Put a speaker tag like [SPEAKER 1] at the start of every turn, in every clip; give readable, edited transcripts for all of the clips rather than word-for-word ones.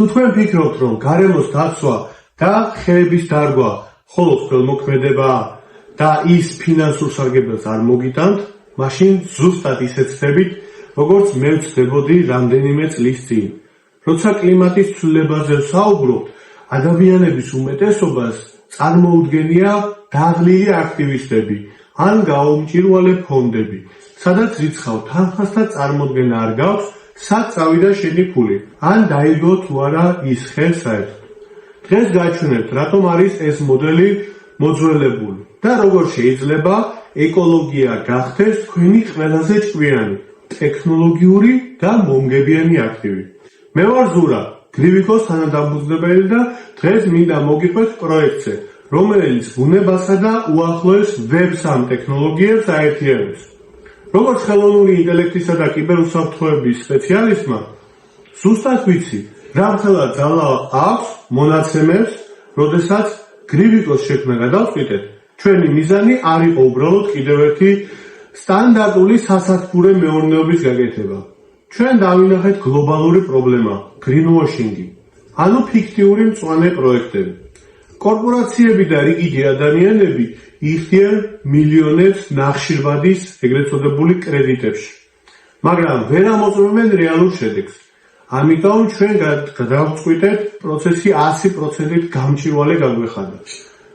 [SPEAKER 1] თუ თქვენ ფიქრობთ, რომ გარემოს დაცვა და ხეების დარგვა მხოლოდ ხელმოქმედებაა და ის ფინანსურ სარგებელს არ მოგიტანთ, მაშინ ზუსტად ისეთ ხდებით, როგორც მე ვცდებოდი რამდენიმე წლის წინ. როცა კლიმატის ცვლილებაზე ვსაუბრობთ, ადამიანების უმეტესობას წარმოუდგენია დაღლილი აქტივისტები ან გაუმჭირვალე ფონდები, სადაც რიცხავ თანხასთან წარმოდგენა არ გაქვს, სად წავიდა შენი ფული, ან დაიგო თუ არა ის ხე საერთოდ. დღეს გაჩვენებთ, რატომ არის ეს მოდელი მოძველებული და როგორ შეიძლება ეკოლოგია გახდეს თქვენი ყველაზე ჭკვიანი, ტექნოლოგიური და მომგებიანი აქტივი. მე ვარ ზურა, გრივიკოს თანადამფუძნებელი და დღეს მინდა მოგიყვეთ პროექტზე, რომელიც ბუნებასა და უახლოეს ვებ-3 ტექნოლოგიებს აერთიანებს. როგორც ხელოვნური ინტელექტისა და კიბერუსაფრთხოების სპეციალისტმა, ზუსტად ვიცი, რა მხოლოდ ძალა აქვს მონაცემებს, როდესაც გრივიკოს შექმნა გადავწყვიტეთ, ჩვენი მიზანი არ იყო უბრალოდ კიდევ ერთი სტანდარტული სასათბურე მეურნეობის გაკეთება. ჩვენ დავინახეთ გლობალური პრობლემა, greenwashing-ი, ანუ ფიქტიური მწვანე პროექტები. კორპორაციები და რიგითი ადამიანები იხდიან მილიონებს ნახშირბადის ეგრეთ წოდებული კრედიტებში, მაგრამ ვერ ამოწმებენ რეალურ შედეგს. ამიტომ ჩვენ გადავწყვიტეთ პროცესი 100%-ით გამჭვირვალე გაგვეხადა.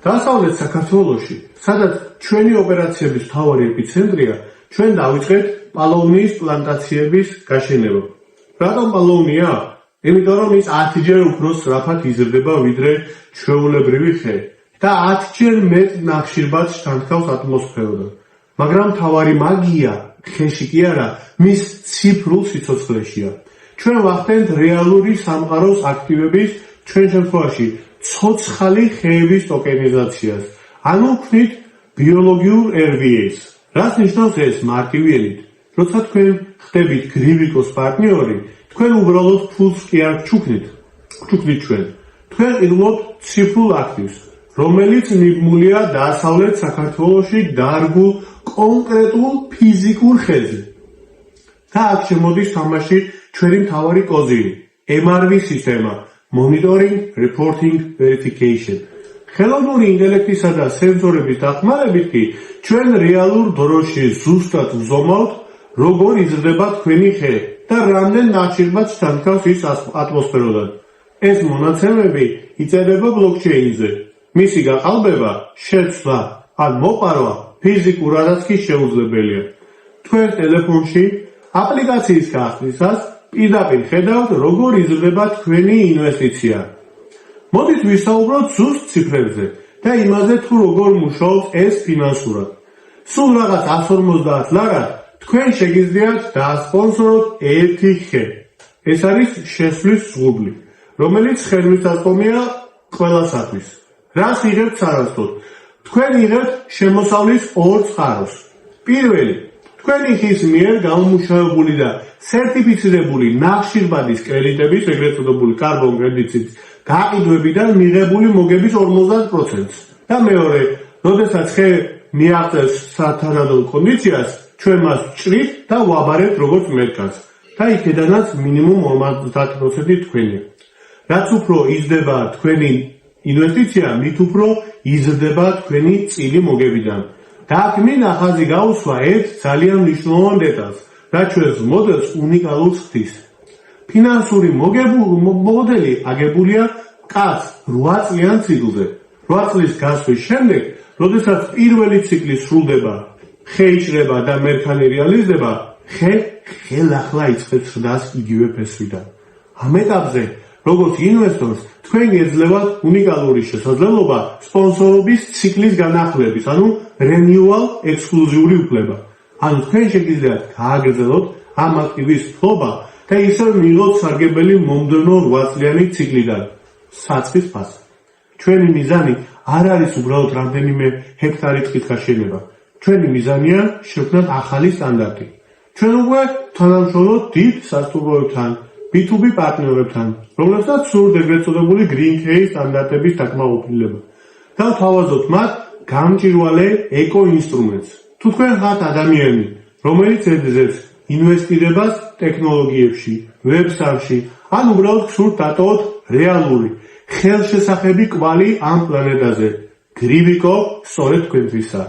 [SPEAKER 1] დასავლეთ საქართველოში, სადაც ჩვენი ოპერაციების მთავარი ეპიცენტრია, ჩვენ დავიწყეთ პალავნიის პლანტაციების გაშენება. რატომ პალავნია? იმიტომ რომ ის 10-ჯერ უფრო სწრაფად იზრდება ვიდრე ჩვეულებრივი ხე და 10-ჯერ მეტ ნახშირბადს შთანთქავს ატმოსფეროდან. მაგრამ მთავარი მაგია ხეში კი არა, მის ციფრულ სიცოცხლეშია. ჩვენ ვახდენთ რეალური სამყაროს აქტივების, ჩვენ შემთხვევაში ცოცხალი ხეების ტოკენიზაციას, ანუ ვქნით ბიოლოგიურ RVA-ს. რას ნიშნავს ეს მარტივიერით? როცა თქვენ ხდებით გრივიკოს პარტნიორი, თქვენ უბრალოდ ფულს კი არ ჩუქნით ჩვენ. თქვენ ყიდულობთ ციფრულ აქტივს, რომელიც მიბმულია დასავლეთ საქართველოში დარგულ კონკრეტულ ფიზიკურ ხეზე. და აქ შემოდის თამაში ჩვენი მთავარი კოზირი, MRV სისტემა, Monitoring, Reporting, Verification. ხელოვნური ინტელექტისა და სენსორების დახმარებით კი ჩვენ რეალურ დროში ზუსტად ვზომავთ, როგორ იზრდება თქვენი ხე და რამდენ ნახშირბადს შთანთქავს ის ატმოსფეროდან. ეს მონაცემები იწერება ბლოკჩეინზე. მისი გაყალბება, შეცვლა ან მოპარვა ფიზიკურადაც კი შეუძლებელია. თქვენ ტელეფონში აპლიკაციის გახსნისას პირდაპირ ხედავთ, როგორ იზრდება თქვენი ინვესტიცია. მოდით ვისაუბროთ ზუსტ ციფრებზე და იმაზე, თუ როგორ მუშაობს ეს ფინანსურად. სულ რაღაც 150 ლარად თქვენ შეგიძლიათ დაასპონსოროთ ერთი ხე. ეს არის შესვლის ზღუბლი, რომელიც ხელმისაწვდომია ყველასათვის. რას იღებთ სარასტოდ? თქვენ იღებთ შემოსავლის ორ წყაროს. პირველი, თქვენი ხის მიერ გამომუშავებული და სერტიფიცირებული ნახშირბადის კრედიტების, ეგრეთ წოდებული carbon credits-ის გაყიდვებიდან მიღებული მოგების 50%. და მეორე, როდესაც ხე მიაღწევს სათანადო კონდიციას, ჩვენ მას ვჭრით და ვაბარებთ როგორც მერქანს და იქედანაც მინიმუმ 50% თქვენია. რაც უფრო იზრდება თქვენი ინვესტიცია, მით უფრო იზრდება თქვენი წილი მოგებიდან. და აქ მინდა ხაზი გაუსვა ერთ ძალიან მნიშვნელოვან დეტალს, რაც ჩვენს მოდელს უნიკალურს ხდის. ფინანსური მოდელი აგებულია კაც 8 წლიან ციკლზე. 8 წლის გასვლის შემდეგ, როდესაც პირველი ციკლი სრულდება, ხე იჭრება და მერქანი რეალიზდება, ხე ხელახლა იწყებს ხდას იგივე ფესვიდან. ამ ეტაპზე, როგორც ინვესტორს, თქვენ გეძლევათ უნიკალური შესაძლებლობა სპონსორობის ციკლის განახლების, ანუ renewal ექსკლუზიური უფლება. ანუ თქვენ შეგიძლიათ გააგრძელოთ ამ აქტივის ფლობა და ისევ მიიღოთ სარგებელი მომდევნო 8 წლიანი ციკლიდან საწყის ფასად. ჩვენი მიზანი არ არის უბრალოდ რამდენიმე ჰექტარი ტყით გაშენება. ჩვენი მიზანია შექმნათ ახალი სტანდარტი. ჩვენ უკვე თანამშრომლობთ დიდ სასტუმროებთან, B2B პარტნიორებთან, რომლებსაც სურთ ეგრეთ წოდებული Green Case სტანდარტების დაკმაყოფილება და თავაზობთ მათ გამჭვირვალე ეკო-ინსტრუმენტს. თუ თქვენ ხართ ადამიანი, რომელიც ეძებს ინვესტირებას ტექნოლოგიებში, ვებ-3-ში, ან უბრალოდ გსურთ დატოვოთ რეალური ხელშესახები კვალი ამ პლანეტაზე. გრივიკო სწორედ თქვენთვისა.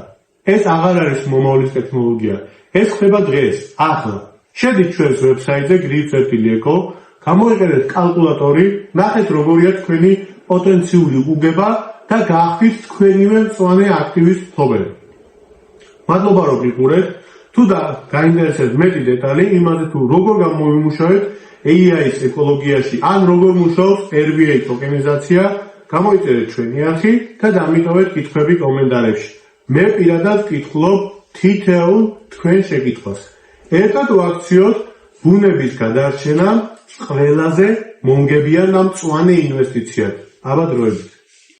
[SPEAKER 1] ეს აღარ არის მომავლის ტექნოლოგია. ეს ხდება დღეს, ახლა. შედით ჩვენს ვებსაიტზე griv.eco, გამოიყენეთ კალკულატორი, ნახეთ როგორია თქვენი პოტენციური უგება და გაახდით თქვენივე მწვანე აქტივის მფლობელი. მადლობა რომ გიყურეთ. თუ გაინტერესებთ მეტი დეტალი იმაზე თუ როგორ გამოვიმუშავეთ AI-ის ეკოლოგიაში ან როგორ მუშაობს RVA ტოკენიზაცია, გამოიწერეთ ჩვენი არხი და დამიტოვეთ კითხვები კომენტარებში. მე პირადად ვკითხულობ თითოეულ თქვენ შეკითხვას. ერთად ვაქციოთ ბუნების გადარჩენა ყველაზე მომგებიან და მწვანე ინვესტიციად. აბა დროებით.